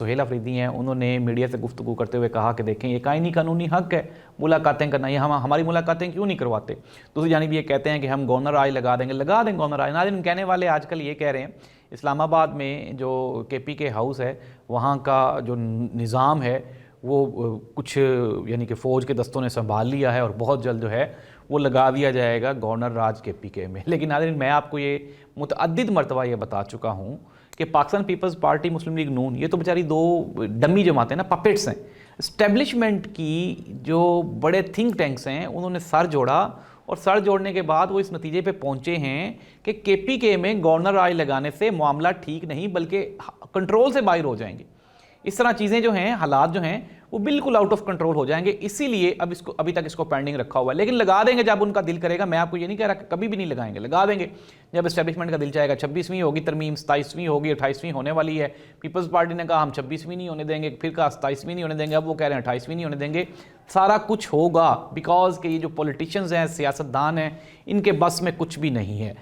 سہیل افریدی ہیں، انہوں نے میڈیا سے گفتگو کرتے ہوئے کہا کہ دیکھیں یہ آئینی قانونی حق ہے ملاقاتیں کرنا، یہ ہماری ملاقاتیں کیوں نہیں کرواتے؟ دوسری جانب یہ کہتے ہیں کہ ہم گورنر آئی لگا دیں گورنر آئی۔ ناظرین، کہنے والے آج کل یہ کہہ رہے ہیں اسلام آباد میں جو کے پی ہاؤس ہے وہاں کا جو نظام ہے وہ کچھ یعنی کہ فوج کے دستوں نے سنبھال لیا ہے اور بہت جلد جو ہے وہ لگا دیا جائے گا گورنر راج کے پی کے میں۔ لیکن ناظرین، میں آپ کو یہ متعدد مرتبہ یہ بتا چکا ہوں کہ پاکستان پیپلز پارٹی، مسلم لیگ نون، یہ تو بیچاری دو ڈمی جماعتیں نا، پپٹس ہیں۔ اسٹیبلشمنٹ کی جو بڑے تھنک ٹینکس ہیں انہوں نے سر جوڑا اور سر جوڑنے کے بعد وہ اس نتیجے پہ پہنچے ہیں کہ کے پی کے میں گورنر راج لگانے سے معاملہ ٹھیک نہیں بلکہ کنٹرول سے باہر ہو جائیں گے۔ اس طرح چیزیں جو ہیں، حالات جو ہیں وہ بالکل آؤٹ آف کنٹرول ہو جائیں گے، اسی لیے ابھی تک اس کو پینڈنگ رکھا ہوا ہے۔ لیکن لگا دیں گے جب ان کا دل کرے گا، میں آپ کو یہ نہیں کہہ رہا کہ کبھی بھی نہیں لگائیں گے، لگا دیں گے جب اسٹیبلشمنٹ کا دل چاہے گا۔ 26ویں ہوگی ترمیم، 27ویں ہوگی، 28ویں ہونے والی ہے۔ پیپلز پارٹی نے کہا ہم 26ویں نہیں ہونے دیں گے، پھر کہا 27ویں نہیں ہونے دیں گے، اب وہ کہہ رہے ہیں 28ویں نہیں ہونے دیں گے۔ سارا کچھ ہوگا بیکاز کہ یہ جو پولیٹیشنز ہیں، سیاستدان ہیں، ان کے بس میں کچھ بھی نہیں ہے۔